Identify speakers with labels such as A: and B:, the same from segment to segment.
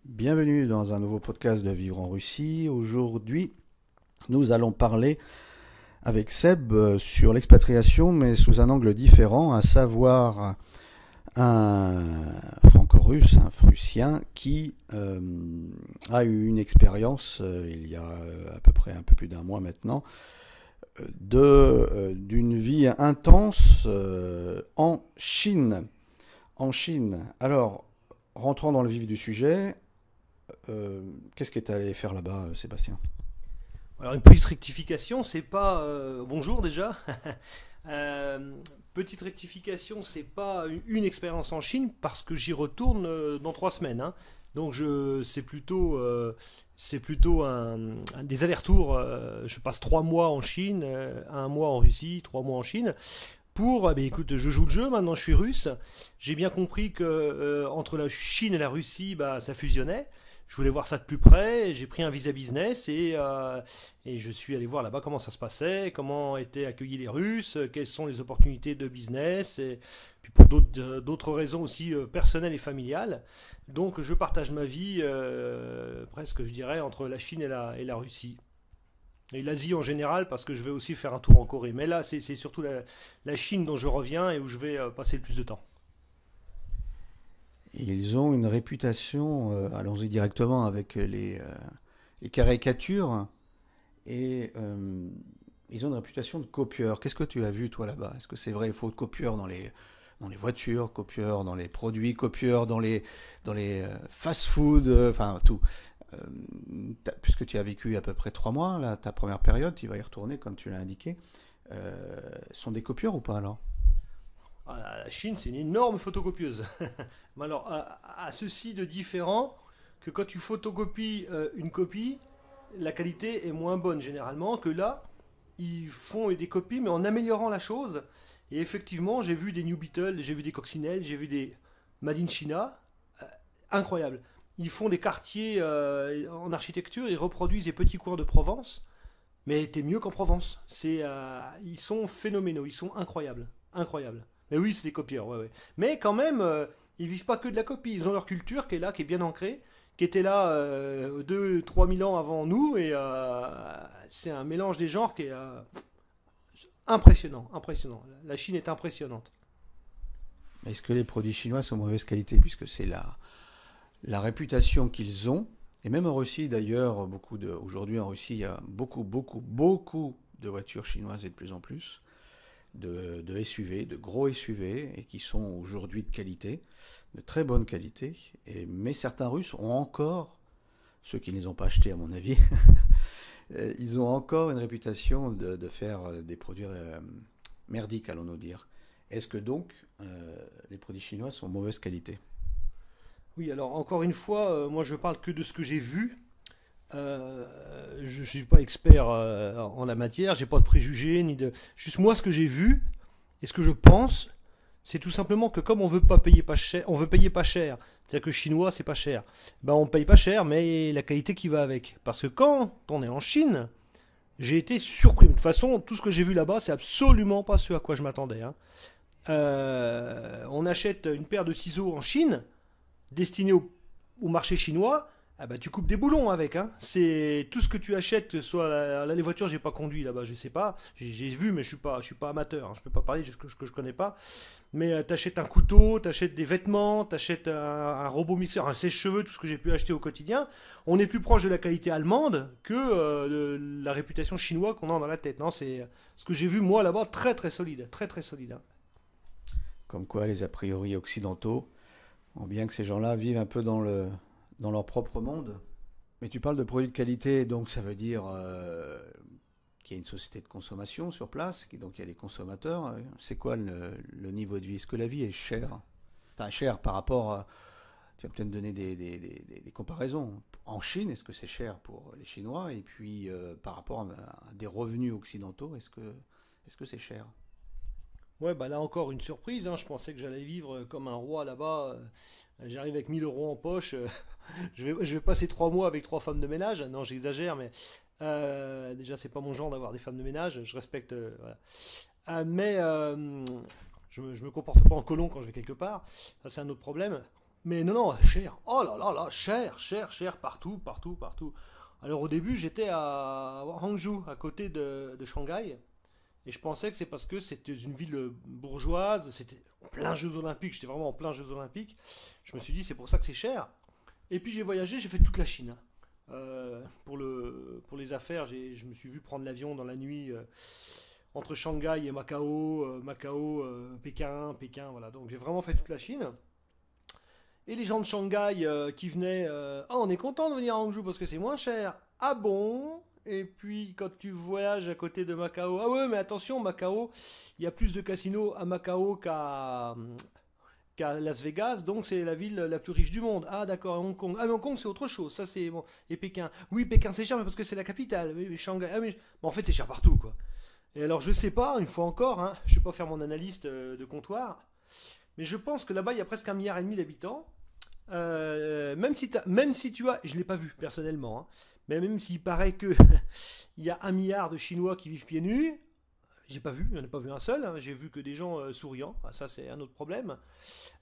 A: Bienvenue dans un nouveau podcast de Vivre en Russie. Aujourd'hui, nous allons parler avec Seb sur l'expatriation, mais sous un angle différent, à savoir un franco-russe, un prussien, qui a eu une expérience, il y a à peu près un peu plus d'un mois maintenant, d'une vie intense en Chine. En Chine. Alors, rentrons dans le vif du sujet. Qu'est-ce que tu allé faire là-bas, Sébastien?
B: Alors une petite rectification, c'est pas bonjour déjà. Euh, Petite rectification, c'est pas une expérience en Chine parce que j'y retourne dans 3 semaines, hein. Donc c'est plutôt des allers-retours. Je passe 3 mois en Chine, un mois en Russie, 3 mois en Chine. Ben écoute, je joue le jeu. Maintenant, je suis russe. J'ai bien compris que entre la Chine et la Russie, bah, ça fusionnait. Je voulais voir ça de plus près. J'ai pris un visa business et je suis allé voir là-bas comment ça se passait, comment étaient accueillis les Russes, quelles sont les opportunités de business, et puis pour d'autres raisons aussi personnelles et familiales. Donc je partage ma vie presque, je dirais, entre la Chine et la Russie. Et l'Asie en général, parce que je vais aussi faire un tour en Corée. Mais là, c'est surtout la Chine dont je reviens et où je vais passer le plus de temps.
A: Ils ont une réputation, allons-y directement avec les caricatures, et ils ont une réputation de copieurs. Qu'est-ce que tu as vu toi là-bas? Est-ce que c'est vrai, il faut copieurs dans les voitures, copieurs dans les produits, copieurs dans les fast-food, enfin tout. Euh, Puisque tu as vécu à peu près 3 mois, là, ta première période, tu vas y retourner comme tu l'as indiqué. Sont des copieurs ou pas alors?
B: Ah, la Chine, c'est une énorme photocopieuse. Mais alors, à ceci de différent que quand tu photocopies une copie, la qualité est moins bonne généralement que là, ils font des copies mais en améliorant la chose. Et effectivement, j'ai vu des New Beetle, j'ai vu des coccinelles, j'ai vu des Made in China, euh, incroyables. Ils font des quartiers en architecture, ils reproduisent des petits coins de Provence, mais t'es mieux qu'en Provence. Ils sont phénoménaux, ils sont incroyables, incroyables. Mais oui, c'est des copieurs, ouais, ouais. Mais quand même, ils vivent pas que de la copie. Ils ont leur culture qui est là, qui est bien ancrée, qui était là 2 3 000 ans avant nous, et c'est un mélange des genres qui est impressionnant, impressionnant. La Chine est impressionnante.
A: Est-ce que les produits chinois sont de mauvaise qualité? Puisque c'est la réputation qu'ils ont. Et même en Russie, d'ailleurs, aujourd'hui en Russie, il y a beaucoup, beaucoup, beaucoup de voitures chinoises et de plus en plus, de SUV, de gros SUV, et qui sont aujourd'hui de qualité, de très bonne qualité. Mais certains Russes ont encore, ceux qui ne les ont pas achetés à mon avis, ils ont encore une réputation de faire des produits merdiques, allons-nous dire. Est-ce que donc les produits chinois sont de mauvaise qualité?
B: Oui, alors encore une fois, moi je parle que de ce que j'ai vu. Je ne suis pas expert en la matière, j'ai pas de préjugés ni de. Juste moi, ce que j'ai vu et ce que je pense, c'est tout simplement que comme on veut pas payer pas cher, on veut payer pas cher. C'est-à-dire que chinois, c'est pas cher. Ben on paye pas cher, mais la qualité qui va avec. Parce que quand on est en Chine, j'ai été surpris. De toute façon, tout ce que j'ai vu là-bas, c'est absolument pas ce à quoi je m'attendais, hein. On achète une paire de ciseaux en Chine, destinés au marché chinois. Ah bah, tu coupes des boulons avec, hein. C'est tout ce que tu achètes, que ce soit là, les voitures, j'ai pas conduit là-bas, je sais pas. J'ai vu, mais je suis pas amateur, hein. Je peux pas parler de ce que je connais pas. Mais t'achètes un couteau, t'achètes des vêtements, t'achètes un robot mixeur, un sèche-cheveux, tout ce que j'ai pu acheter au quotidien. On est plus proche de la qualité allemande que de la réputation chinoise qu'on a dans la tête. Non, c'est ce que j'ai vu moi là-bas, très très solide, très très solide, hein.
A: Comme quoi, les a priori occidentaux ont bien que ces gens-là vivent un peu dans leur propre monde. Mais tu parles de produits de qualité, donc ça veut dire qu'il y a une société de consommation sur place, donc il y a des consommateurs. C'est quoi le niveau de vie? Est-ce que la vie est chère? Enfin, chère par rapport à... Tu vas peut-être me donner des comparaisons. En Chine, est-ce que c'est cher pour les Chinois? Et puis, par rapport à des revenus occidentaux, est-ce que c'est cher?
B: Ouais, bah là encore une surprise, hein. Je pensais que j'allais vivre comme un roi là-bas. J'arrive avec 1 000 € en poche. Je vais passer 3 mois avec 3 femmes de ménage. Non, j'exagère, mais déjà, c'est pas mon genre d'avoir des femmes de ménage. Je respecte. Voilà. Mais je me comporte pas en colon quand je vais quelque part. Ça, c'est un autre problème. Mais non, non, cher. Oh là là là, cher, cher, cher, partout, partout, partout. Alors au début, j'étais à Hangzhou, à côté de Shanghai. Et je pensais que c'est parce que c'était une ville bourgeoise, c'était en plein Jeux Olympiques, j'étais vraiment en plein Jeux Olympiques. Je me suis dit, c'est pour ça que c'est cher. Et puis j'ai voyagé, j'ai fait toute la Chine. Pour les affaires, je me suis vu prendre l'avion dans la nuit entre Shanghai et Macao, Macao, Pékin, Pékin, voilà. Donc j'ai vraiment fait toute la Chine. Et les gens de Shanghai qui venaient, ah, on est content de venir à Hangzhou parce que c'est moins cher. Ah bon? Et puis quand tu voyages à côté de Macao, ah ouais, mais attention, Macao, il y a plus de casinos à Macao qu'à Las Vegas, donc c'est la ville la plus riche du monde. Ah d'accord, Hong Kong. Ah mais Hong Kong c'est autre chose, ça c'est bon. Et Pékin. Oui, Pékin c'est cher, mais parce que c'est la capitale. Oui, mais Shanghai. Ah mais en fait c'est cher partout quoi. Et alors je sais pas, une fois encore, hein, je vais pas faire mon analyste de comptoir, mais je pense que là-bas il y a presque 1,5 milliard d'habitants. Même si tu as, je l'ai pas vu personnellement, hein, mais même s'il paraît que il y a 1 milliard de Chinois qui vivent pieds nus, j'ai pas vu, j'en ai pas vu un seul, hein, j'ai vu que des gens souriants, ah, ça c'est un autre problème.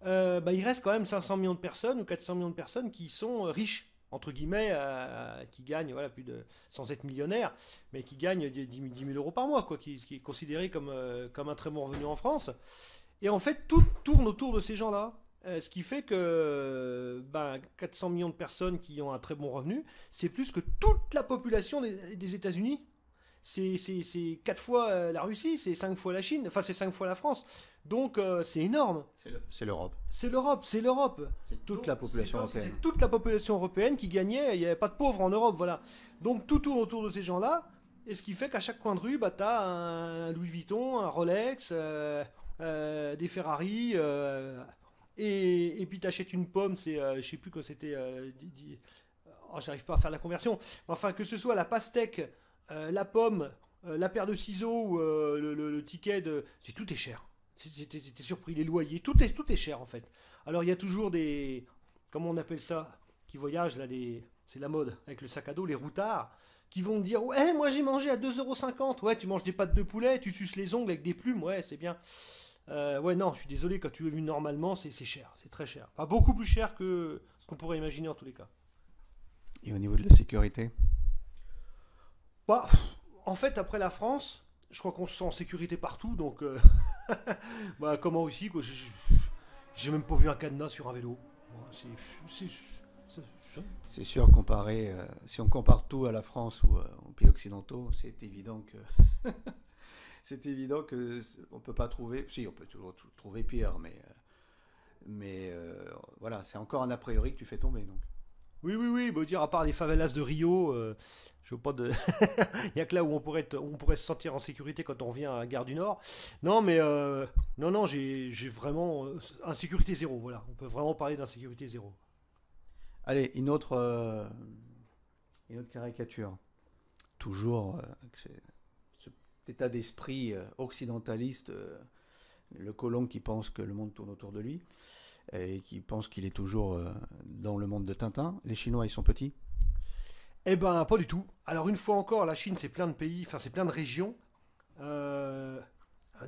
B: Bah, il reste quand même 500 millions de personnes ou 400 millions de personnes qui sont riches, entre guillemets, qui gagnent, voilà, plus de, sans être millionnaires, mais qui gagnent 10 000 euros par mois, quoi, qui est considéré comme un très bon revenu en France. Et en fait, tout tourne autour de ces gens-là. Ce qui fait que ben, 400 millions de personnes qui ont un très bon revenu, c'est plus que toute la population des États-Unis. C'est 4 fois la Russie, c'est 5 fois la Chine, enfin c'est 5 fois la France. Donc c'est énorme.
A: C'est l'Europe.
B: C'est l'Europe, c'est l'Europe.
A: C'est toute la population européenne.
B: C'était toute la population européenne qui gagnait, il n'y avait pas de pauvres en Europe, voilà. Donc tout tourne autour de ces gens-là, et ce qui fait qu'à chaque coin de rue, bah, tu as un Louis Vuitton, un Rolex, des Ferrari, et puis tu achètes une pomme, c'est, je sais plus quoi c'était, oh, j'arrive pas à faire la conversion, enfin que ce soit la pastèque, la pomme, la paire de ciseaux ou le ticket de... Tout est cher. T'es surpris, les loyers, tout est cher en fait. Alors il y a toujours des... Comment on appelle ça? Qui voyagent, là, c'est la mode, avec le sac à dos, les routards, qui vont te dire, ouais, moi j'ai mangé à 2,50 €. Ouais, tu manges des pâtes de poulet, tu suces les ongles avec des plumes, ouais, c'est bien. Ouais, non, je suis désolé, quand tu veux vivre normalement, c'est cher, c'est très cher. Enfin, beaucoup plus cher que ce qu'on pourrait imaginer en tous les cas.
A: Et au niveau de la sécurité?
B: Bah, en fait, après la France, je crois qu'on se sent en sécurité partout, donc bah, comme en Russie, quoi. J'ai même pas vu un cadenas sur un vélo. Moi, c'est- c'est-
A: C'est sûr, comparé, si on compare tout à la France ou aux pays occidentaux, c'est évident que c'est évident que on peut pas trouver. Si, on peut toujours trouver pire, mais voilà, c'est encore un a priori que tu fais tomber. Donc,
B: Oui, oui, oui, bah, dire à part les favelas de Rio, je veux pas de. Il y a que là où on pourrait se sentir en sécurité quand on vient à Gare du Nord. Non, mais non, non, j'ai vraiment insécurité zéro. Voilà, on peut vraiment parler d'insécurité zéro.
A: allez, une autre caricature. Toujours cet état d'esprit occidentaliste, le colon qui pense que le monde tourne autour de lui et qui pense qu'il est toujours dans le monde de Tintin. Les Chinois, ils sont petits.
B: Eh ben, pas du tout. Alors une fois encore, la Chine, c'est plein de pays, enfin c'est plein de régions. Euh,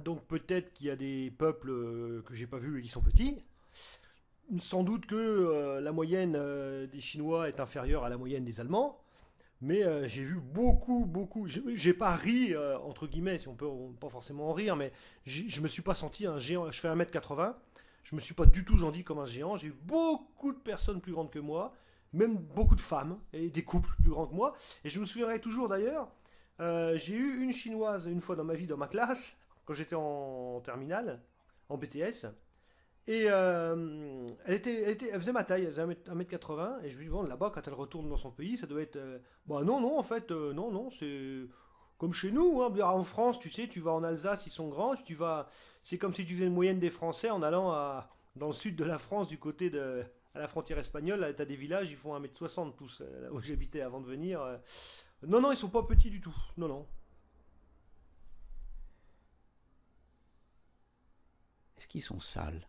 B: donc peut-être qu'il y a des peuples que j'ai pas vus et qui sont petits. Sans doute que la moyenne des Chinois est inférieure à la moyenne des Allemands. Mais j'ai vu beaucoup, beaucoup. J'ai pas ri, entre guillemets, si on peut pas forcément en rire, mais je me suis pas senti un géant. Je fais 1,80 m. Je me suis pas du tout gentil comme un géant. J'ai eu beaucoup de personnes plus grandes que moi, même beaucoup de femmes et des couples plus grands que moi. Et je me souviendrai toujours d'ailleurs, j'ai eu une chinoise une fois dans ma vie, dans ma classe, quand j'étais en terminale, en BTS. Et elle faisait ma taille, elle faisait 1,80 m. Et je me dis, bon, là-bas, quand elle retourne dans son pays, ça doit être. Bah non, non, en fait, non, non, c'est comme chez nous. Hein. En France, tu sais, tu vas en Alsace, ils sont grands. C'est comme si tu faisais une moyenne des Français en allant dans le sud de la France, du côté à la frontière espagnole. Tu as des villages, ils font 1,60 m tous, là où j'habitais avant de venir. Non, non, ils sont pas petits du tout. Non, non.
A: Est-ce qu'ils sont sales?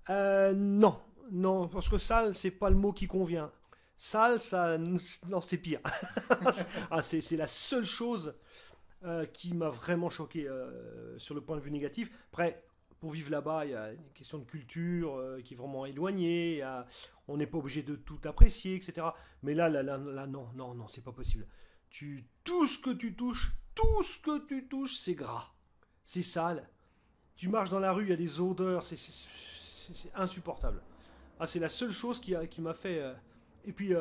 B: Non, non, parce que sale, c'est pas le mot qui convient. Sale, ça, non, c'est pire. Ah, c'est la seule chose qui m'a vraiment choqué sur le point de vue négatif. Après, pour vivre là-bas, il y a une question de culture qui est vraiment éloignée. On n'est pas obligé de tout apprécier, etc. Mais là, non, non, non, c'est pas possible. Tout ce que tu touches, c'est gras, c'est sale. Tu marches dans la rue, il y a des odeurs, c'est insupportable. Ah, c'est la seule chose qui m'a fait. Et puis,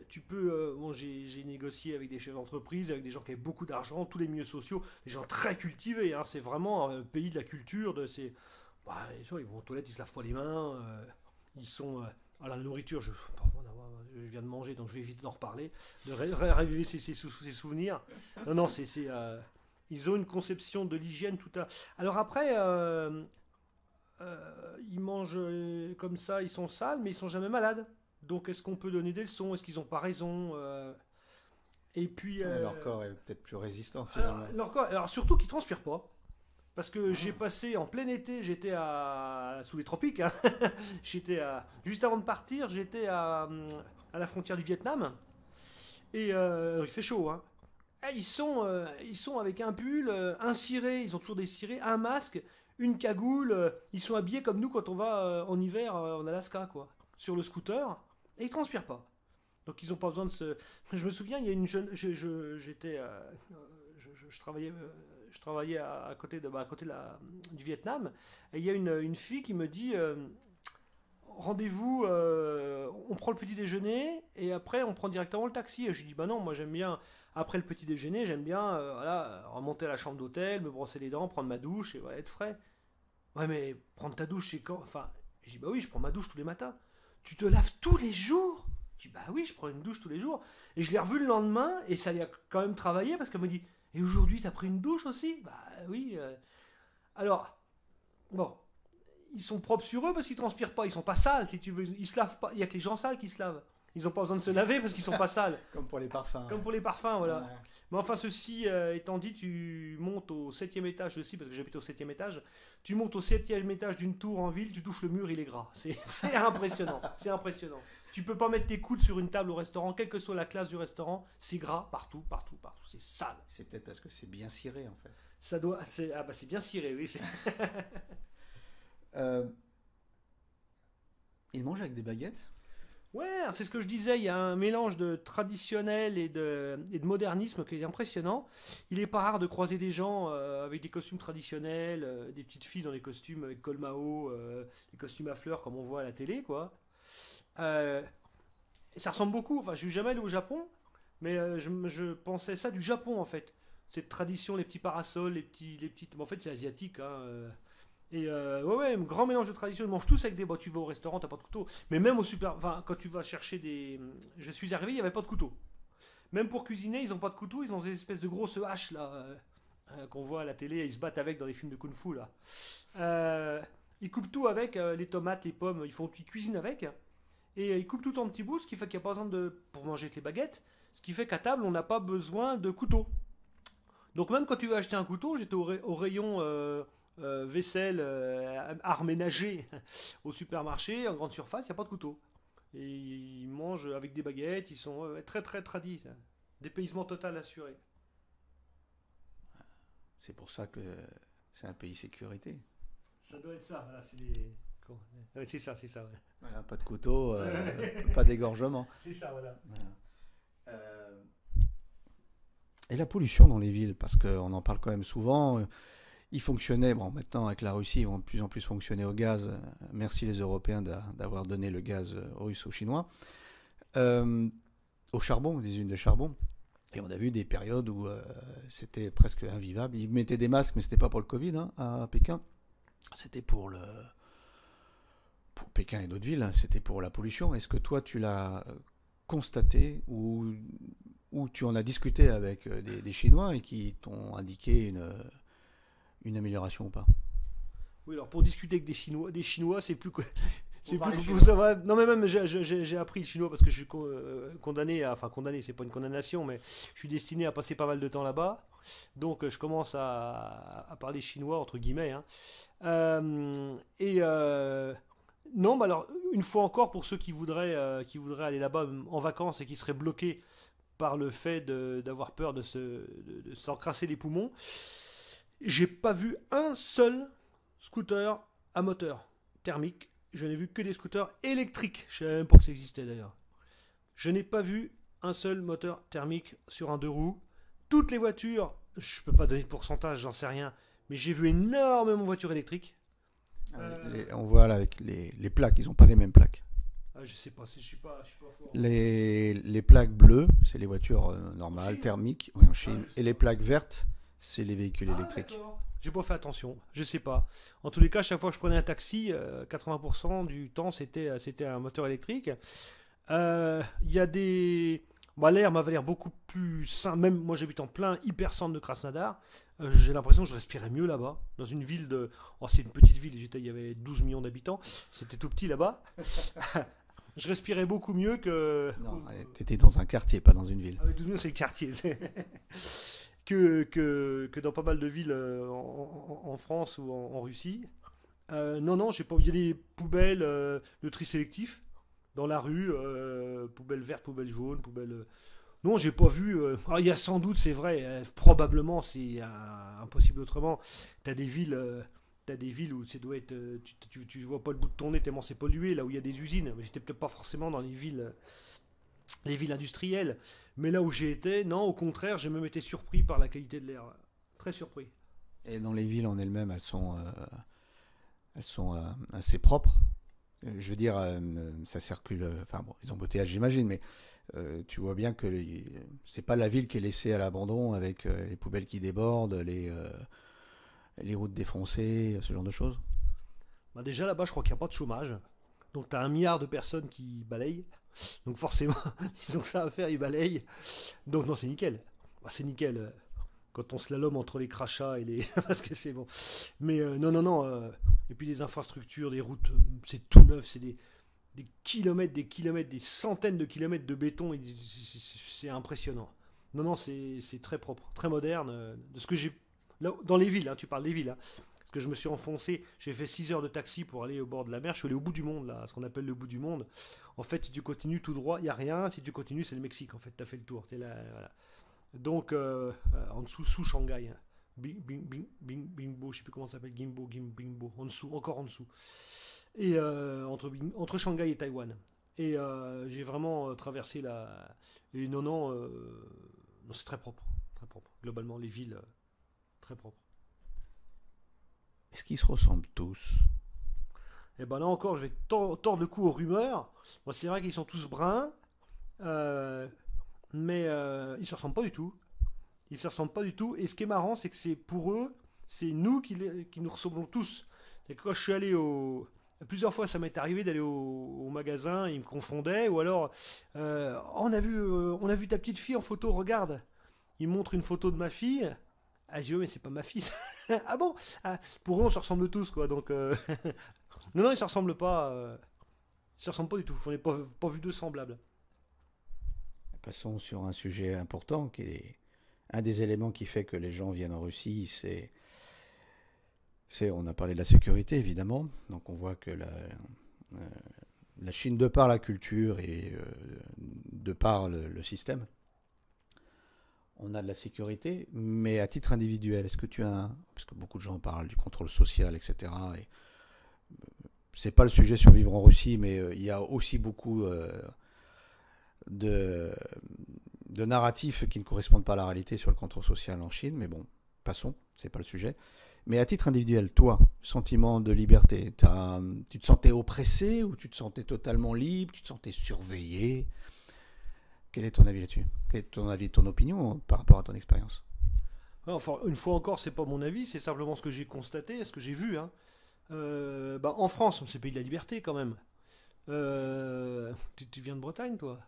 B: tu peux. Bon, j'ai négocié avec des chefs d'entreprise, avec des gens qui avaient beaucoup d'argent, tous les milieux sociaux, des gens très cultivés. Hein, c'est vraiment un pays de la culture. Bah, ils vont aux toilettes, ils se lavent pas les mains. Ils sont. Alors, la nourriture, je viens de manger, donc je vais éviter d'en reparler, de raviver ces souvenirs. Non, non, ils ont une conception de l'hygiène tout à. Alors après. Ils mangent comme ça, ils sont sales, mais ils sont jamais malades. Donc est-ce qu'on peut donner des leçons? Est-ce qu'ils n'ont pas raison? Et puis
A: Leur corps est peut-être plus résistant finalement.
B: leur corps, alors surtout qu'ils transpirent pas. Parce que j'ai passé en plein été, j'étais sous les tropiques. Hein. Juste avant de partir, j'étais à la frontière du Vietnam. Et il fait chaud. Hein. Et ils sont avec un pull, un ciré, ils ont toujours des cirés, un masque, une cagoule. Ils sont habillés comme nous quand on va en hiver en Alaska, quoi, sur le scooter. Et ils transpirent pas. Donc ils n'ont pas besoin de se. Je me souviens, il y a une jeune. Je travaillais à côté du Vietnam. Et il y a une fille qui me dit rendez-vous, on prend le petit déjeuner et après on prend directement le taxi. Et je lui dis bah non, moi j'aime bien. Après le petit déjeuner, j'aime bien voilà, remonter à la chambre d'hôtel, me brosser les dents, prendre ma douche et voilà, être frais. Ouais, mais prendre ta douche, c'est quand? Enfin, je dis bah oui, je prends ma douche tous les matins. Tu te laves tous les jours? Je dis bah oui, je prends une douche tous les jours. Et je l'ai revu le lendemain et ça lui a quand même travaillé parce qu'elle me dit et aujourd'hui t'as pris une douche aussi? Bah oui. Alors, bon, ils sont propres sur eux parce qu'ils transpirent pas, ils sont pas sales si tu veux, ils se lavent pas. Il y a que les gens sales qui se lavent. Ils n'ont pas besoin de se laver parce qu'ils sont pas sales.
A: Comme pour les parfums.
B: Comme
A: Ouais.
B: pour les parfums, voilà.
A: Ouais.
B: Mais enfin, ceci étant dit, tu montes au 7e étage aussi, parce que j'habite au 7e étage. Tu montes au 7e étage d'une tour en ville, tu touches le mur, il est gras. C'est impressionnant. C'est impressionnant. Tu peux pas mettre tes coudes sur une table au restaurant, quelle que soit la classe du restaurant, c'est gras partout, partout, partout. C'est sale.
A: C'est peut-être parce que c'est bien ciré en fait.
B: C'est bien ciré, oui.
A: Euh, ils mangent avec des baguettes?
B: Ouais, c'est ce que je disais, il y a un mélange de traditionnel et de modernisme qui est impressionnant. Il est pas rare de croiser des gens avec des costumes traditionnels, des petites filles dans des costumes avec col Mao, des costumes à fleurs comme on voit à la télé, quoi. Euh, et ça ressemble beaucoup, enfin je suis jamais allé au Japon, mais je pensais ça du Japon en fait. Cette tradition, les petits parasols, les petites... Mais en fait c'est asiatique, hein. Ouais, ouais, un grand mélange de traditions. Ils mangent tous avec des. Bah, tu vas au restaurant, t'as pas de couteau. Mais même au super. Enfin, quand tu vas chercher des. Je suis arrivé, il n'y avait pas de couteau. Même pour cuisiner, ils n'ont pas de couteau. Ils ont des espèces de grosses haches là qu'on voit à la télé. Ils se battent avec dans les films de kung-fu là. Ils coupent tout avec les tomates, les pommes. Ils cuisinent avec et ils coupent tout en petits bouts, ce qui fait qu'il n'y a pas besoin de pour manger avec les baguettes. Ce qui fait qu'à table, on n'a pas besoin de couteau. Donc même quand tu veux acheter un couteau, j'étais au rayon vaisselle, art ménager au supermarché, en grande surface, il n'y a pas de couteau. Et ils mangent avec des baguettes, ils sont très très tradis. Dépaysement total assuré.
A: C'est pour ça que c'est un pays sécurité.
B: Ça doit être ça, voilà, c'est les... Ouais, c'est ça, ouais.
A: Voilà, pas de couteau, pas d'égorgement.
B: C'est ça, voilà.
A: Voilà. Et la pollution dans les villes, parce qu'on en parle quand même souvent. Ils fonctionnaient, bon maintenant avec la Russie, ils vont de plus en plus fonctionner au gaz. Merci les Européens d'avoir donné le gaz russe aux Chinois. Au charbon, des usines de charbon. Et on a vu des périodes où c'était presque invivable. Ils mettaient des masques, mais c'était pas pour le Covid hein, à Pékin. C'était pour Pékin et d'autres villes, c'était pour la pollution. Est-ce que toi tu l'as constaté ou tu en as discuté avec des Chinois et qui t'ont indiqué une amélioration ou pas?
B: Oui, alors pour discuter avec des Chinois, c'est plus que. C'est
A: parlez
B: plus
A: chinois.
B: ça va. Non, mais même j'ai appris le chinois parce que je suis condamné enfin condamné, c'est pas une condamnation, mais je suis destiné à passer pas mal de temps là-bas. Donc je commence à parler chinois, entre guillemets. Hein. Non, bah alors, une fois encore, pour ceux qui voudraient aller là-bas en vacances et qui seraient bloqués par le fait d'avoir peur de s'encrasser les poumons, j'ai pas vu un seul scooter à moteur thermique. Je n'ai vu que des scooters électriques. Je ne savais même pas que ça existait d'ailleurs. Je n'ai pas vu un seul moteur thermique sur un deux roues. Toutes les voitures, je ne peux pas donner de pourcentage, j'en sais rien, mais j'ai vu énormément de voitures électriques.
A: On voit là avec les plaques, ils n'ont pas les mêmes plaques.
B: Je sais pas, je suis pas fort.
A: Les plaques bleues, c'est les voitures normales, thermiques, oui, en Chine. Et les plaques vertes, c'est les véhicules électriques.
B: D'accord. J'ai pas fait attention, je sais pas. En tous les cas, chaque fois que je prenais un taxi, 80% du temps, c'était un moteur électrique. Il y a des... l'air m'avait l'air beaucoup plus sain. Même moi, j'habite en plein hyper-centre de Krasnodar. J'ai l'impression que je respirais mieux là-bas. Dans une ville de... c'est une petite ville, il y avait 12 millions d'habitants. C'était tout petit là-bas. Je respirais beaucoup mieux que...
A: Non, t'étais dans un quartier, pas dans une ville.
B: Ah, 12 millions, c'est le quartier. que dans pas mal de villes en France ou en Russie. Non, j'ai pas... Il y a des poubelles de tri sélectif dans la rue, poubelle verte, poubelle jaune, poubelle... Non, j'ai pas vu... Alors, il y a sans doute, c'est vrai, probablement, c'est impossible autrement. T'as des villes où ça doit être... tu vois pas le bout de ton nez tellement c'est pollué, là où il y a des usines. J'étais peut-être pas forcément dans les villes industrielles. Mais là où j'ai été, non, au contraire, j'ai même été surpris par la qualité de l'air. Très surpris.
A: Et dans les villes en elles-mêmes, elles sont assez propres. Je veux dire, ça circule. Enfin bon, les embouteillages, j'imagine, mais tu vois bien que c'est pas la ville qui est laissée à l'abandon avec les poubelles qui débordent, les routes défoncées, ce genre de choses.
B: Déjà là-bas, je crois qu'il n'y a pas de chômage. Donc tu as 1 milliard de personnes qui balayent. Donc forcément, ils ont que ça à faire, ils balayent. Donc non, c'est nickel. C'est nickel. Quand on slalom entre les crachats et les... parce que c'est bon. Mais non. Et puis les infrastructures, des routes, c'est tout neuf. C'est des kilomètres, des centaines de kilomètres de béton. C'est impressionnant. Non, c'est très propre, très moderne. De ce que j'ai... Là, dans les villes, hein, tu parles des villes. Hein. Parce que je me suis enfoncé, j'ai fait 6 heures de taxi pour aller au bord de la mer. Je suis allé au bout du monde, là, ce qu'on appelle le bout du monde. En fait, si tu continues tout droit, il n'y a rien. Si tu continues, c'est le Mexique. En fait, tu as fait le tour. T'es là, voilà. Donc, en dessous, sous Shanghai. Hein. Bingbo, je sais plus comment ça s'appelle. Bingbo. En dessous, encore en dessous. Et entre Shanghai et Taïwan. Et j'ai vraiment traversé la... Et non, c'est très propre. Très propre. Globalement, les villes, très propres.
A: Est-ce qu'ils se ressemblent tous?
B: Et ben là encore, je vais tordre le cou aux rumeurs. Moi, c'est vrai qu'ils sont tous bruns, mais ils se ressemblent pas du tout. Ils se ressemblent pas du tout. Et ce qui est marrant, c'est que c'est pour eux, c'est nous qui nous ressemblons tous. Et quand je suis allé plusieurs fois, ça m'est arrivé d'aller au magasin, ils me confondaient, ou alors on a vu ta petite fille en photo, regarde. Ils me montrent une photo de ma fille. Ah, j'ai dit, mais c'est pas ma fille. Ah bon? Pour eux, on se ressemble tous, quoi. Donc, non, ils se ressemblent pas. Ils se ressemblent pas du tout. J'en ai pas vu deux semblables.
A: Passons sur un sujet important qui est un des éléments qui fait que les gens viennent en Russie. On a parlé de la sécurité, évidemment. Donc, on voit que la Chine, de par la culture et de par le système, on a de la sécurité, mais à titre individuel, est-ce que tu as, parce que beaucoup de gens parlent du contrôle social, etc. Et c'est pas le sujet sur vivre en Russie, mais il y a aussi beaucoup de narratifs qui ne correspondent pas à la réalité sur le contrôle social en Chine. Mais bon, passons, c'est pas le sujet. Mais à titre individuel, toi, sentiment de liberté, tu te sentais oppressé ou tu te sentais totalement libre, tu te sentais surveillé? Quel est ton avis là-dessus? Quel est ton avis, ton opinion par rapport à ton expérience?
B: Enfin, une fois encore, c'est pas mon avis, c'est simplement ce que j'ai constaté, ce que j'ai vu. Hein. En France, c'est le pays de la liberté quand même. Tu viens de Bretagne, toi?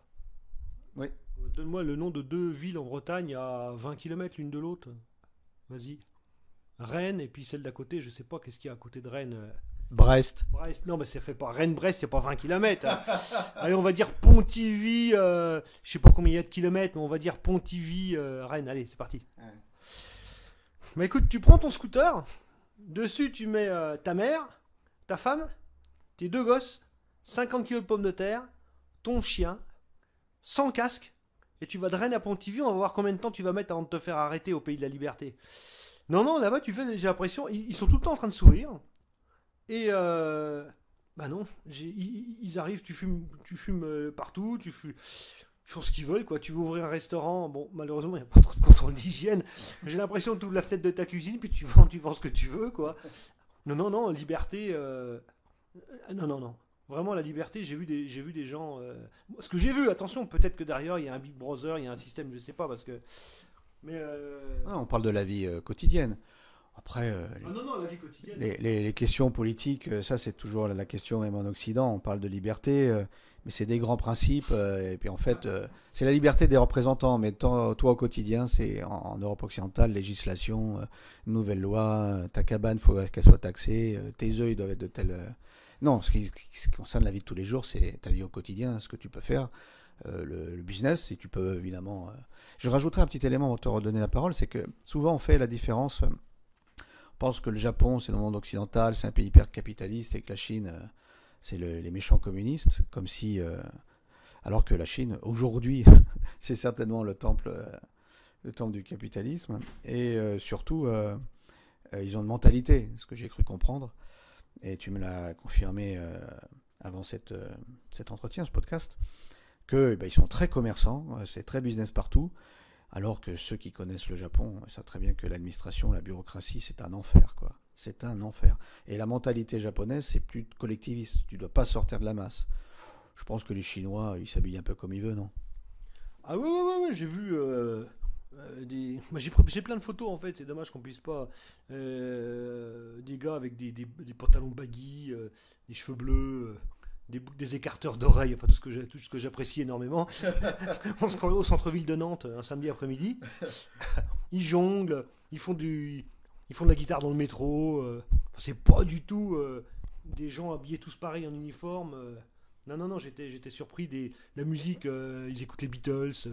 A: Oui.
B: Donne-moi le nom de 2 villes en Bretagne à 20 km l'une de l'autre. Vas-y. Rennes et puis celle d'à côté, je sais pas qu'est-ce qu'il y a à côté de Rennes.
A: Brest.
B: Non, mais ça fait pas Rennes-Brest, c'est pas 20 km. Hein. Allez, on va dire Pontivy, je sais pas combien il y a de kilomètres, mais on va dire Pontivy, Rennes. Allez, c'est parti. Ouais. Mais écoute, tu prends ton scooter, dessus tu mets ta mère, ta femme, tes 2 gosses, 50 kg de pommes de terre, ton chien, sans casque, et tu vas de Rennes à Pontivy, on va voir combien de temps tu vas mettre avant de te faire arrêter au pays de la liberté. Non, là-bas, j'ai l'impression, ils sont tout le temps en train de sourire. Et bah non, ils arrivent, tu fumes partout, ils font ce qu'ils veulent, quoi. Tu veux ouvrir un restaurant, bon, malheureusement, il n'y a pas trop de contrôle d'hygiène. J'ai l'impression que tu ouvres la fenêtre de ta cuisine, puis tu vends ce que tu veux, quoi. Non, non, non, liberté. Non, non, non. Vraiment, la liberté, j'ai vu des gens. Ce que j'ai vu, attention, peut-être que derrière, il y a un Big Brother, il y a un système, je sais pas, parce que. Mais.
A: Ah, on parle de la vie quotidienne. Après,
B: Ah non, non, la vie quotidienne.
A: les questions politiques, ça c'est toujours la question même en Occident. On parle de liberté, mais c'est des grands principes. Et puis en fait, c'est la liberté des représentants. Mais toi au quotidien, c'est en Europe occidentale, législation, nouvelle loi, ta cabane, faut qu'elle soit taxée, tes œufs ils doivent être de telle. Non, ce qui concerne la vie de tous les jours, c'est ta vie au quotidien, ce que tu peux faire. Le business, si tu peux évidemment. Je rajouterai un petit élément pour te redonner la parole, c'est que souvent on fait la différence. On pense que le Japon, c'est le monde occidental, c'est un pays hyper capitaliste et que la Chine, c'est les méchants communistes, comme si. Alors que la Chine, aujourd'hui, c'est certainement le temple du capitalisme. Et surtout, ils ont une mentalité, ce que j'ai cru comprendre. Et tu me l'as confirmé avant cet entretien, ce podcast, que ils sont très commerçants, c'est très business partout. Alors que ceux qui connaissent le Japon savent très bien que l'administration, la bureaucratie, c'est un enfer, quoi. C'est un enfer. Et la mentalité japonaise, c'est plus collectiviste. Tu ne dois pas sortir de la masse. Je pense que les Chinois, ils s'habillent un peu comme ils veulent, non?
B: Ah oui, oui, oui, oui, j'ai vu des. Moi, j'ai plein de photos en fait, c'est dommage qu'on puisse pas. Des gars avec des pantalons baggy, des cheveux bleus, des écarteurs d'oreilles, enfin tout ce que j'apprécie énormément. On se croirait au centre-ville de Nantes un samedi après-midi. Ils jonglent, ils font de la guitare dans le métro. Enfin, c'est pas du tout des gens habillés tous pareils en uniforme. Non, non, non, j'étais surpris des la musique. Ils écoutent les Beatles.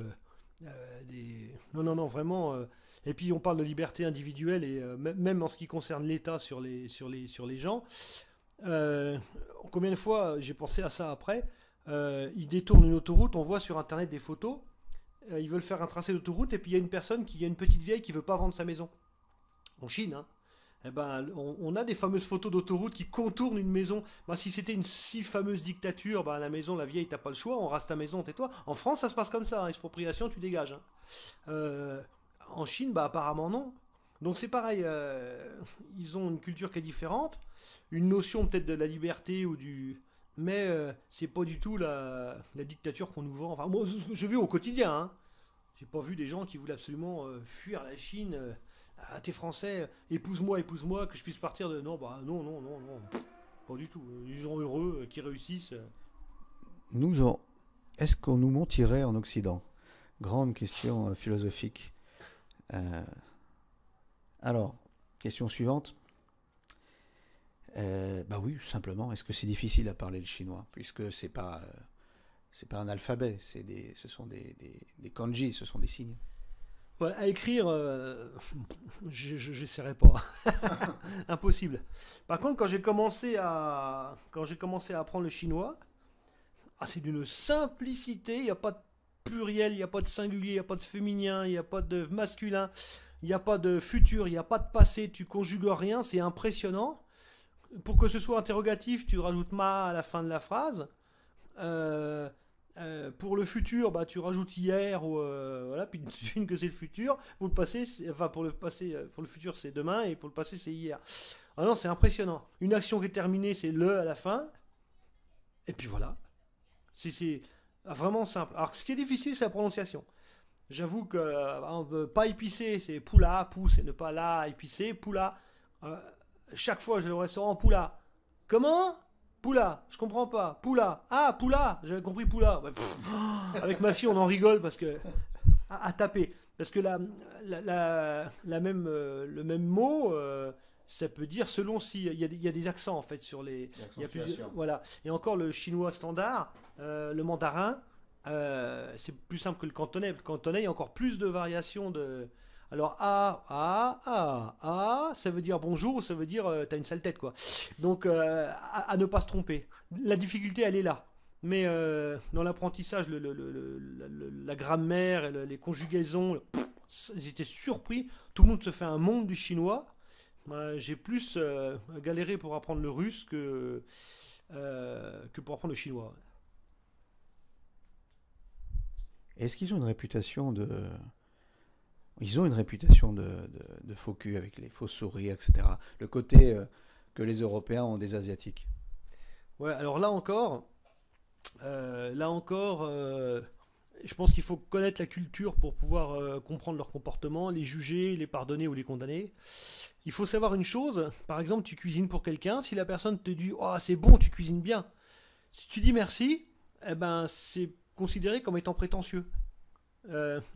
B: Non, non, non, vraiment. Et puis on parle de liberté individuelle et même en ce qui concerne l'État sur les gens. Euh, Combien de fois j'ai pensé à ça après. Ils détournent une autoroute, on voit sur internet des photos. Ils veulent faire un tracé d'autoroute et puis il y a une petite vieille qui veut pas vendre sa maison. En Chine, hein. Eh ben, on a des fameuses photos d'autoroute qui contournent une maison. Ben, si c'était une si fameuse dictature, ben, la maison, la vieille, t'as pas le choix, on rase ta maison, tais-toi. En France, ça se passe comme ça, hein, expropriation, tu dégages, hein. Euh, En Chine, bah, apparemment non. Donc c'est pareil, ils ont une culture qui est différente, une notion peut-être de la liberté ou du. Mais c'est pas du tout la dictature qu'on nous vend. Enfin, moi, je vis au quotidien, hein. J'ai pas vu des gens qui voulaient absolument fuir la Chine. Ah, t'es français, épouse-moi, épouse-moi, que je puisse partir de. Non, bah non, non, non, non. Pas du tout. Les gens heureux qui réussissent.
A: Nous, est-ce qu'on nous mentirait en Occident? Grande question philosophique. Euh, alors, question suivante. Bah oui, simplement. Est-ce que c'est difficile à parler le chinois? Puisque c'est pas un alphabet, ce sont des kanji, ce sont des signes.
B: Ouais, à écrire, j'essaierai pas. Impossible. Par contre, quand j'ai commencé à apprendre le chinois, ah, c'est d'une simplicité. Il n'y a pas de pluriel, il n'y a pas de singulier, il n'y a pas de féminin, il n'y a pas de masculin, il n'y a pas de futur, il n'y a pas de passé. Tu conjugues rien, c'est impressionnant. Pour que ce soit interrogatif, tu rajoutes ma à la fin de la phrase. Euh, pour le futur, bah, tu rajoutes hier ou voilà, puis tu devines que c'est le futur. Pour le passé, enfin pour le passé, pour le futur c'est demain et pour le passé c'est hier. Ah non, c'est impressionnant. Une action qui est terminée, c'est le à la fin, et puis voilà. C'est vraiment simple. Alors ce qui est difficile, c'est la prononciation. J'avoue que pas épicé, c'est poula, pou, c'est ne pas là, épicé, poula. Euh, Chaque fois, je vais au restaurant, poula. Comment? Poula, je comprends pas. Poula. Ah, poula, j'avais compris poula. Ouais, avec ma fille, on en rigole parce que. À taper. Parce que le même mot, ça peut dire selon si. Il y a des accents en fait sur les. Il y a voilà. Et encore le chinois standard, le mandarin, c'est plus simple que le cantonais. Le cantonais, il y a encore plus de variations de. Alors, ça veut dire bonjour, ou ça veut dire t'as une sale tête, quoi. Donc, à ne pas se tromper. La difficulté, elle est là. Mais dans l'apprentissage, la grammaire, les conjugaisons, j'étais surpris. Tout le monde se fait un monde du chinois. J'ai plus galéré pour apprendre le russe que pour apprendre le chinois.
A: Est-ce qu'ils ont une réputation de... Ils ont une réputation de faux cul avec les fausses souris, etc. Le côté que les Européens ont des Asiatiques.
B: Ouais, alors là encore, je pense qu'il faut connaître la culture pour pouvoir comprendre leur comportement, les juger, les pardonner ou les condamner. Il faut savoir une chose, par exemple, tu cuisines pour quelqu'un, si la personne te dit «Oh, c'est bon, tu cuisines bien», si tu dis merci, eh ben, c'est considéré comme étant prétentieux.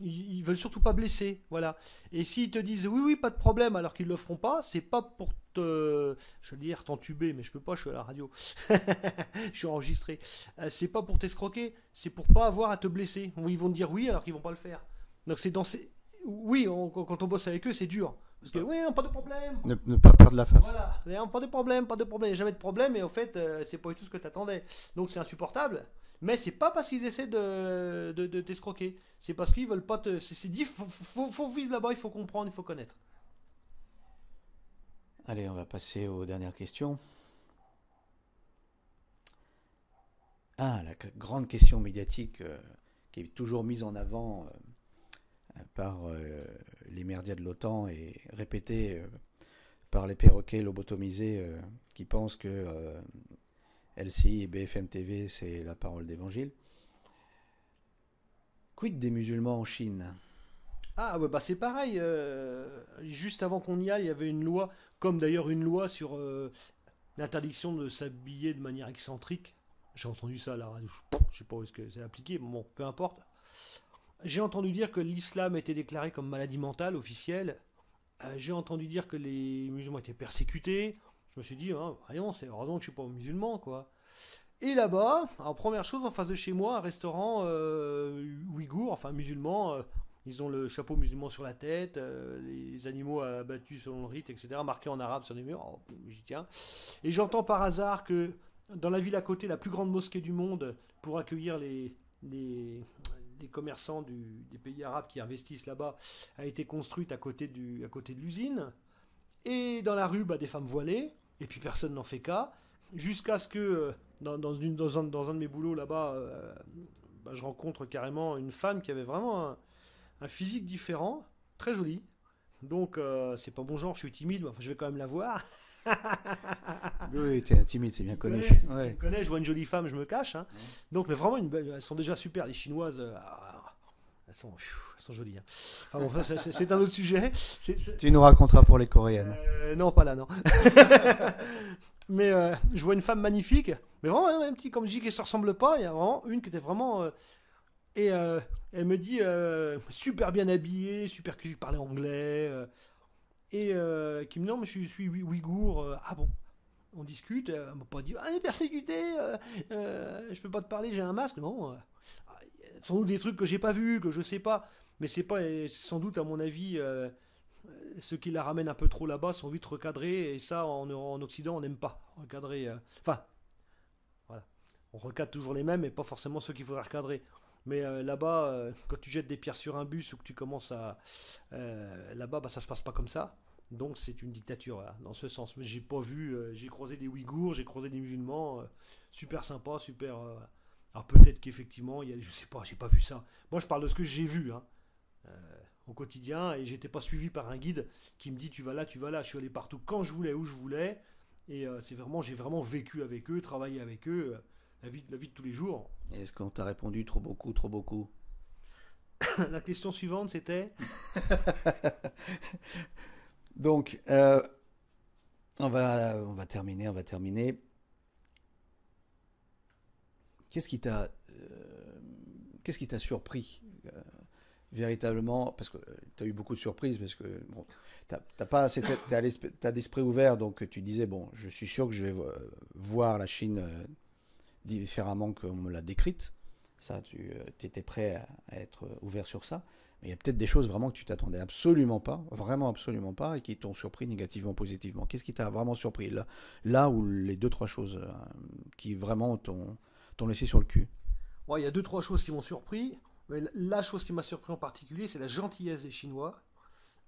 B: Ils veulent surtout pas blesser, voilà. Et s'ils te disent oui, oui, pas de problème, alors qu'ils le feront pas, c'est pas pour je veux dire t'entuber, mais je peux pas, je suis à la radio, je suis enregistré. C'est pas pour t'escroquer, c'est pour pas avoir à te blesser. Ils vont te dire oui alors qu'ils vont pas le faire. Donc c'est dans ces, oui, quand on bosse avec eux, c'est dur. Parce que oui, pas de problème.
A: Ne pas perdre la face.
B: Voilà, pas de problème, jamais de problème, et au fait, c'est pas du tout ce que t'attendais. Donc c'est insupportable. Mais c'est pas parce qu'ils essaient de t'escroquer. C'est parce qu'ils veulent pas te. C'est dit, faut vivre là-bas, il faut comprendre, il faut connaître.
A: Allez, on va passer aux dernières questions. Ah, la grande question médiatique qui est toujours mise en avant par les merdias de l'OTAN et répétée par les perroquets lobotomisés qui pensent que LCI et BFM TV, c'est la parole d'évangile. Quid des musulmans en Chine?
B: Ah ouais, bah c'est pareil. Juste avant qu'on y aille, il y avait une loi, comme d'ailleurs une loi sur l'interdiction de s'habiller de manière excentrique. J'ai entendu ça à la radio. Je sais pas où est-ce que c'est appliqué, mais bon, peu importe. J'ai entendu dire que l'islam était déclaré comme maladie mentale officielle. J'ai entendu dire que les musulmans étaient persécutés. Je me suis dit, hein, voyons, c'est heureusement que je suis pas musulman, quoi. Et là-bas, en première chose, en face de chez moi, un restaurant ouïghour, enfin musulman. Ils ont le chapeau musulman sur la tête, les animaux abattus selon le rite, etc., marqués en arabe sur les murs. Oh, j'y tiens. Et j'entends par hasard que dans la ville à côté, la plus grande mosquée du monde, pour accueillir les commerçants des pays arabes qui investissent là-bas, a été construite à côté de l'usine. Et dans la rue, bah, des femmes voilées, et puis personne n'en fait cas, jusqu'à ce que dans un de mes boulots là-bas, bah, je rencontre carrément une femme qui avait vraiment un physique différent, très joli. Donc c'est pas mon genre, je suis timide, mais enfin, je vais quand même la voir.
A: Oui, t'es timide, c'est bien connu.
B: Tu me
A: Ouais.
B: connais, je vois une jolie femme, je me cache, hein.
A: Ouais.
B: Donc, mais vraiment, elles sont déjà super, les chinoises. Elles sont jolies, hein. Enfin bon, c'est un autre sujet.
A: Tu nous raconteras pour les coréennes.
B: Non, pas là, non. Mais je vois une femme magnifique, mais vraiment un petit, comme je dis, qui se ressemble pas. Il y a vraiment une qui était vraiment. Et elle me dit super bien habillée, super que je parlais anglais. Et qui me dit non, mais je suis ouïghour. Ah bon? On discute, elle m'a pas dit ah, elle est persécutée, je peux pas te parler, j'ai un masque. Non. Sans doute des trucs que j'ai pas vus, que je sais pas. Mais c'est pas, c'est sans doute, à mon avis, ceux qui la ramènent un peu trop là-bas sont vite recadrés. Et ça, en Occident, on n'aime pas recadrer. Enfin, voilà. On recadre toujours les mêmes et pas forcément ceux qu'il faudrait recadrer. Mais là-bas, quand tu jettes des pierres sur un bus ou que tu commences à. Là-bas, bah, ça se passe pas comme ça. Donc c'est une dictature, voilà, dans ce sens. Mais j'ai pas vu. J'ai croisé des Ouïghours, j'ai croisé des musulmans. Super sympa, super. Alors peut-être qu'effectivement, je sais pas, j'ai pas vu ça. Moi, je parle de ce que j'ai vu, hein, au quotidien, et j'étais pas suivi par un guide qui me dit tu vas là, tu vas là. Je suis allé partout quand je voulais, où je voulais. Et c'est vraiment, j'ai vraiment vécu avec eux, travaillé avec eux, la vie de tous les jours.
A: Est-ce qu'on t'a répondu trop beaucoup, trop beaucoup?
B: La question suivante, c'était.
A: Donc, on va terminer, on va terminer. Qu'est-ce qui t'a, qu'est-ce qui t'a surpris véritablement? Parce que tu as eu beaucoup de surprises, parce que bon, t'as pas, t'as l'esprit ouvert, donc tu disais bon, je suis sûr que je vais voir la Chine différemment qu'on me l'a décrite. Ça, tu étais prêt à être ouvert sur ça. Mais il y a peut-être des choses vraiment que tu t'attendais absolument pas, vraiment absolument pas, et qui t'ont surpris négativement, positivement. Qu'est-ce qui t'a vraiment surpris là où les deux, trois choses qui vraiment t'ont laissé sur le cul?
B: Bon, il y a deux, trois choses qui m'ont surpris. Mais la chose qui m'a surpris en particulier, c'est la gentillesse des Chinois,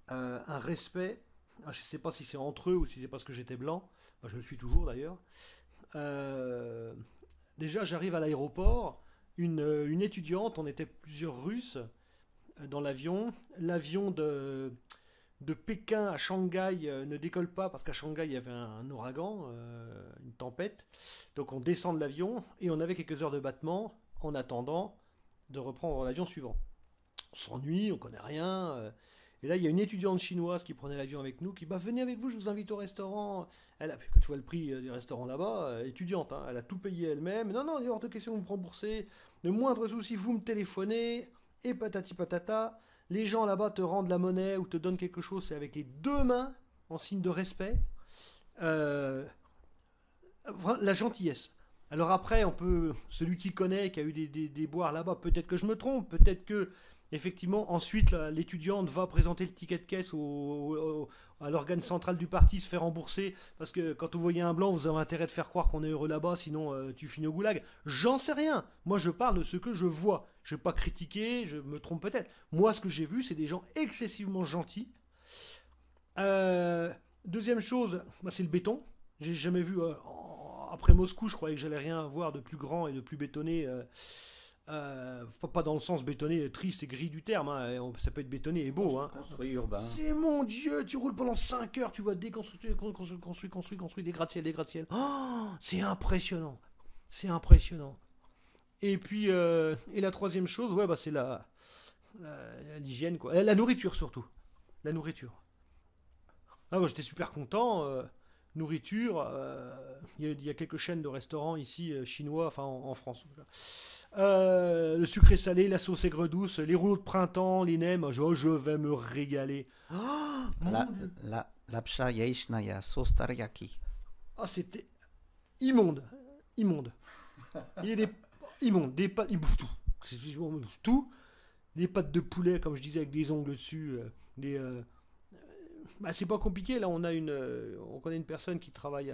B: un respect je ne sais pas si c'est entre eux ou si c'est parce que j'étais blanc. Enfin, je le suis toujours d'ailleurs. Euh, Déjà, j'arrive à l'aéroport. Une étudiante, on était plusieurs Russes dans l'avion. L'avion de Pékin à Shanghai ne décolle pas parce qu'à Shanghai il y avait un ouragan, une tempête. Donc on descend de l'avion et on avait quelques heures de battement en attendant de reprendre l'avion suivant. On s'ennuie, on connaît rien. Et là, il y a une étudiante chinoise qui prenait l'avion avec nous, qui bah venez avec vous, je vous invite au restaurant. Elle a, quand tu vois le prix du restaurant là-bas, étudiante, hein, elle a tout payé elle-même. Non, non, il est hors de question de vous rembourser. Le moindre souci, vous me téléphonez et patati patata. Les gens là-bas te rendent la monnaie ou te donnent quelque chose, c'est avec les deux mains en signe de respect. Euh, la gentillesse. Alors après, on peut, celui qui connaît, qui a eu des boires là-bas, peut-être que je me trompe, peut-être que effectivement, ensuite, l'étudiante va présenter le ticket de caisse à l'organe central du parti, se faire rembourser, parce que quand vous voyez un blanc, vous avez intérêt de faire croire qu'on est heureux là-bas, sinon tu finis au goulag. J'en sais rien. Moi, je parle de ce que je vois. Je ne vais pas critiquer, je me trompe peut-être. Moi, ce que j'ai vu, c'est des gens excessivement gentils. Deuxième chose, bah, c'est le béton. J'ai jamais vu. Après Moscou, je croyais que j'allais rien voir de plus grand et de plus bétonné. Pas dans le sens bétonné, triste et gris du terme. Hein. Ça peut être bétonné et beau. Hein.
A: Construit urbain.
B: C'est mon Dieu, tu roules pendant 5 heures, tu vas déconstruire, construire des gratte-ciel, des gratte-ciel. Oh, c'est impressionnant. C'est impressionnant. Et puis, et la troisième chose, ouais, bah, c'est l'hygiène, quoi. La nourriture surtout. La nourriture. Ah, moi, j'étais super content. Nourriture, il y a quelques chaînes de restaurants ici, chinois, enfin en France. Le sucré salé, la sauce aigre douce, les rouleaux de printemps, les nems, je vais me régaler. Oh, mon Dieu.
A: La psha yaishnaya sauce teriyaki.
B: Ah, c'était immonde. Immonde. Il y a des immonde, des pâtes, il bouffe tout. C'est tout. Des pâtes de poulet, comme je disais, avec des ongles dessus. Des, bah, c'est pas compliqué. Là, on connaît une personne qui travaille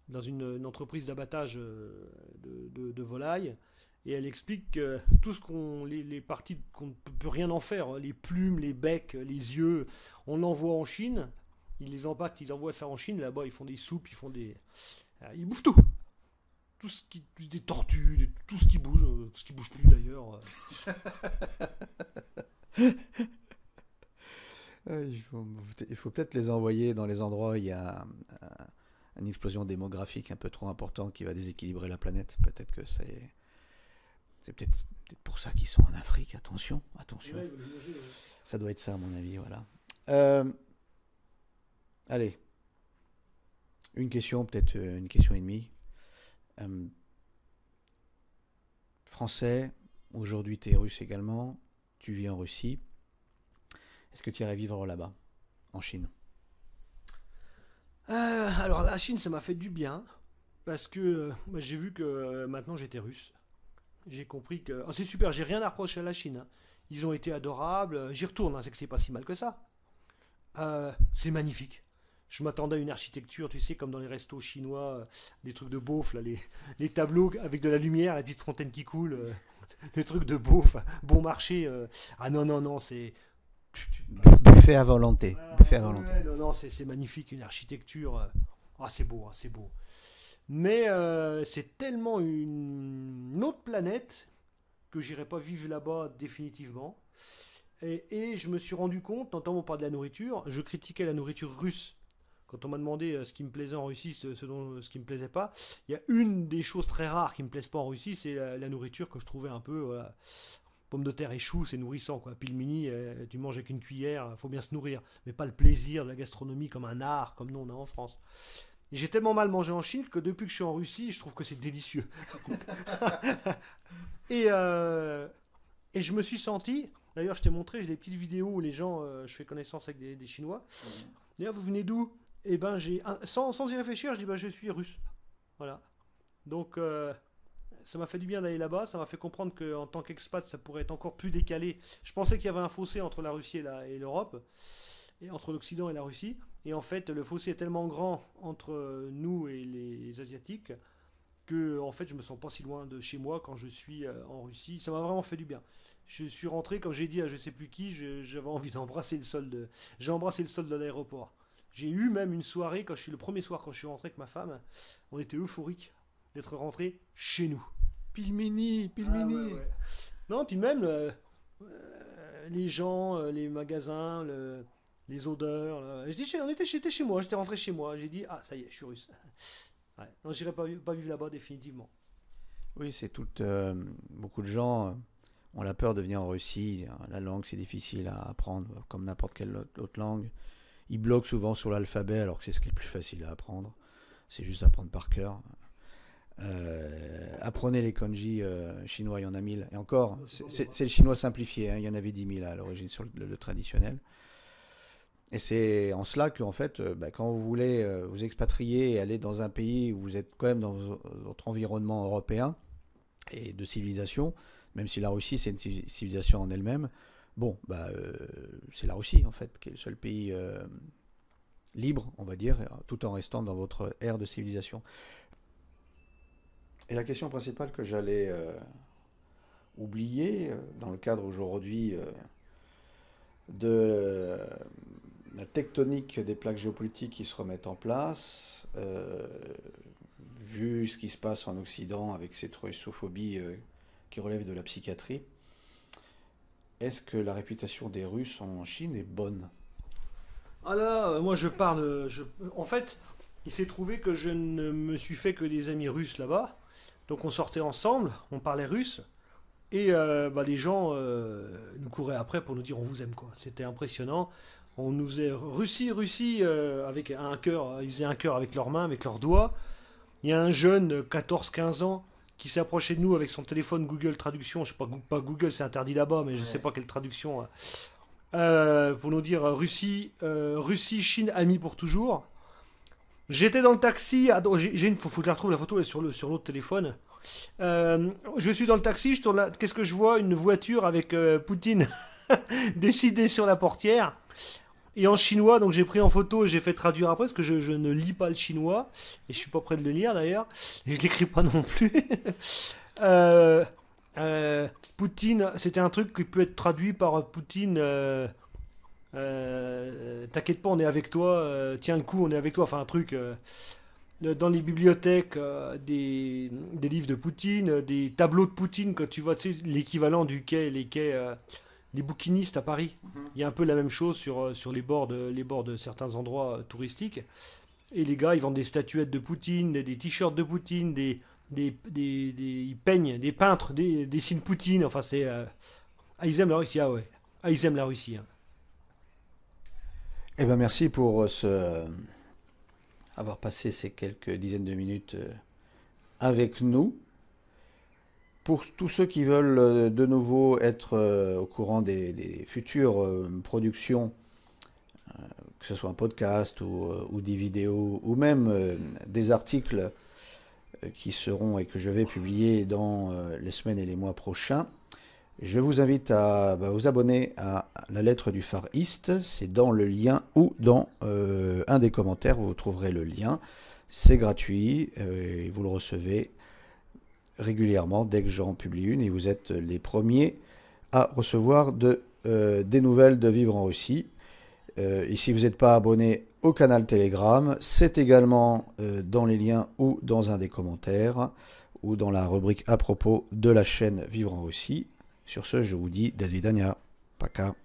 B: dans une entreprise d'abattage de volailles. Et elle explique que tout ce les parties qu'on ne peut rien en faire, les plumes, les becs, les yeux, on l'envoie en Chine. Ils les empaquetent, ils envoient ça en Chine. Là-bas, ils font des soupes, ils bouffent tout. Des tortues, tout ce qui bouge, tout ce qui bouge plus d'ailleurs.
A: Il faut peut-être les envoyer dans les endroits où il y a une explosion démographique un peu trop importante qui va déséquilibrer la planète. Peut-être que c'est peut-être pour ça qu'ils sont en Afrique. Attention, attention.
B: Ouais.
A: Ça doit être ça à mon avis, voilà. Allez, une question, peut-être une question et demie. Français, aujourd'hui tu es russe également, tu vis en Russie. Est-ce que tu irais vivre là-bas, en Chine?
B: Alors la Chine, ça m'a fait du bien parce que bah, j'ai vu que maintenant j'étais russe. J'ai compris que c'est super. J'ai rien à reprocher à la Chine. Hein. Ils ont été adorables. J'y retourne. Hein, c'est que c'est pas si mal que ça. C'est magnifique. Je m'attendais à une architecture, tu sais, comme dans les restos chinois, des trucs de beauf, là, les tableaux avec de la lumière, la petite fontaine qui coule, les trucs de beauf, bon marché. Ah non, non, non, c'est.
A: Buffet à volonté. Buffet à volonté.
B: Ouais, non, non, c'est magnifique, une architecture. Ah, c'est beau, hein, c'est beau. Mais c'est tellement une autre planète que j'irai pas vivre là-bas définitivement. Et je me suis rendu compte, notamment par de la nourriture, je critiquais la nourriture russe. Quand on m'a demandé ce qui me plaisait en Russie, ce qui me plaisait pas, il y a une des choses très rares qui me plaisent pas en Russie, c'est la nourriture que je trouvais un peu pommes de terre et choux, c'est nourrissant quoi. Pilmini, tu manges avec une cuillère, faut bien se nourrir, mais pas le plaisir de la gastronomie comme un art, comme nous on a en France. Et j'ai tellement mal mangé en Chine que depuis que je suis en Russie, je trouve que c'est délicieux. et, euh, et je me suis senti, d'ailleurs je t'ai montré, j'ai des petites vidéos où les gens, je fais connaissance avec des Chinois. D'ailleurs vous venez d'où? Et ben sans y réfléchir, je dis ben je suis russe. Voilà. Donc ça m'a fait du bien d'aller là-bas, ça m'a fait comprendre qu'en tant qu'expat, ça pourrait être encore plus décalé. Je pensais qu'il y avait un fossé entre la Russie et l'Europe, et entre l'Occident et la Russie. Et en fait, le fossé est tellement grand entre nous et les Asiatiques que en fait je me sens pas si loin de chez moi quand je suis en Russie. Ça m'a vraiment fait du bien. Je suis rentré, comme j'ai dit à je sais plus qui, j'avais envie d'embrasser le sol de. J'ai embrassé le sol de l'aéroport. J'ai eu même une soirée, le premier soir quand je suis rentré avec ma femme, on était euphorique d'être rentré chez nous.
A: Pilmini,
B: Ah
A: Pilmini.
B: ouais, ouais. Non, puis même les gens, les magasins, les odeurs. J'étais chez moi, j'étais rentré chez moi. J'ai dit, ah, ça y est, je suis russe. Ouais. Non, j'irai pas vivre là-bas définitivement.
A: Oui, c'est tout. Beaucoup de gens ont la peur de venir en Russie. La langue, c'est difficile à apprendre, comme n'importe quelle autre langue. Ils bloquent souvent sur l'alphabet, alors que c'est ce qui est le plus facile à apprendre. C'est juste apprendre par cœur. Apprenez les kanji chinois, il y en a 1000. Et encore, c'est le chinois simplifié, hein, il y en avait 10 000 à l'origine sur le traditionnel. Et c'est en cela que, en fait, quand vous voulez vous expatrier et aller dans un pays où vous êtes quand même dans votre environnement européen et de civilisation, même si la Russie c'est une civilisation en elle-même, bon, c'est la Russie en fait qui est le seul pays libre, on va dire, tout en restant dans votre ère de civilisation. Et la question principale que j'allais oublier dans le cadre aujourd'hui de la tectonique des plaques géopolitiques qui se remettent en place, vu ce qui se passe en Occident avec cette russophobie qui relève de la psychiatrie, est-ce que la réputation des Russes en Chine est bonne?
B: Ah là, moi je parle. En fait, il s'est trouvé que je ne me suis fait que des amis russes là-bas. Donc on sortait ensemble, on parlait russe. Et les gens nous couraient après pour nous dire on vous aime quoi. C'était impressionnant. On nous faisait Russie, Russie avec un cœur. Ils faisaient un cœur avec leurs mains, avec leurs doigts. Il y a un jeune de 14-15 ans qui s'est approché de nous avec son téléphone Google Traduction. Je sais pas Google, c'est interdit là-bas, mais je sais pas quelle traduction. Pour nous dire Russie, Russie, Chine, amis pour toujours. J'étais dans le taxi. Faut que je la retrouve la photo elle est sur l'autre téléphone. Je suis dans le taxi, je tourne qu'est-ce que je vois? Une voiture avec Poutine décidé sur la portière. Et en chinois, donc j'ai pris en photo et j'ai fait traduire après parce que je ne lis pas le chinois et je suis pas prêt de le lire d'ailleurs et je l'écris pas non plus. Euh, Poutine, c'était un truc qui peut être traduit par Poutine. T'inquiète pas, on est avec toi. Tiens le coup, on est avec toi. Enfin un truc. Dans les bibliothèques, des livres de Poutine, des tableaux de Poutine, quand tu vois l'équivalent du quai, les quais, les bouquinistes à Paris. Il y a un peu la même chose sur les bords de certains endroits touristiques. Et les gars, ils vendent des statuettes de Poutine, des t-shirts de Poutine, ils peignent, des peintres, dessinent Poutine. Enfin, c'est. Ils aiment la Russie, ah ouais. Ah, ils aiment la Russie. Hein.
A: Eh ben merci pour avoir passé ces quelques dizaines de minutes avec nous. Pour tous ceux qui veulent de nouveau être au courant des futures productions, que ce soit un podcast ou des vidéos, ou même des articles qui seront et que je vais publier dans les semaines et les mois prochains, je vous invite à vous abonner à la lettre du Far East. C'est dans le lien ou dans un des commentaires, vous trouverez le lien. C'est gratuit et vous le recevez régulièrement dès que j'en publie une et vous êtes les premiers à recevoir des nouvelles de Vivre en Russie. Et si vous n'êtes pas abonné au canal Telegram, c'est également dans les liens ou dans un des commentaires ou dans la rubrique à propos de la chaîne Vivre en Russie. Sur ce, je vous dis Dasvidania, Paka.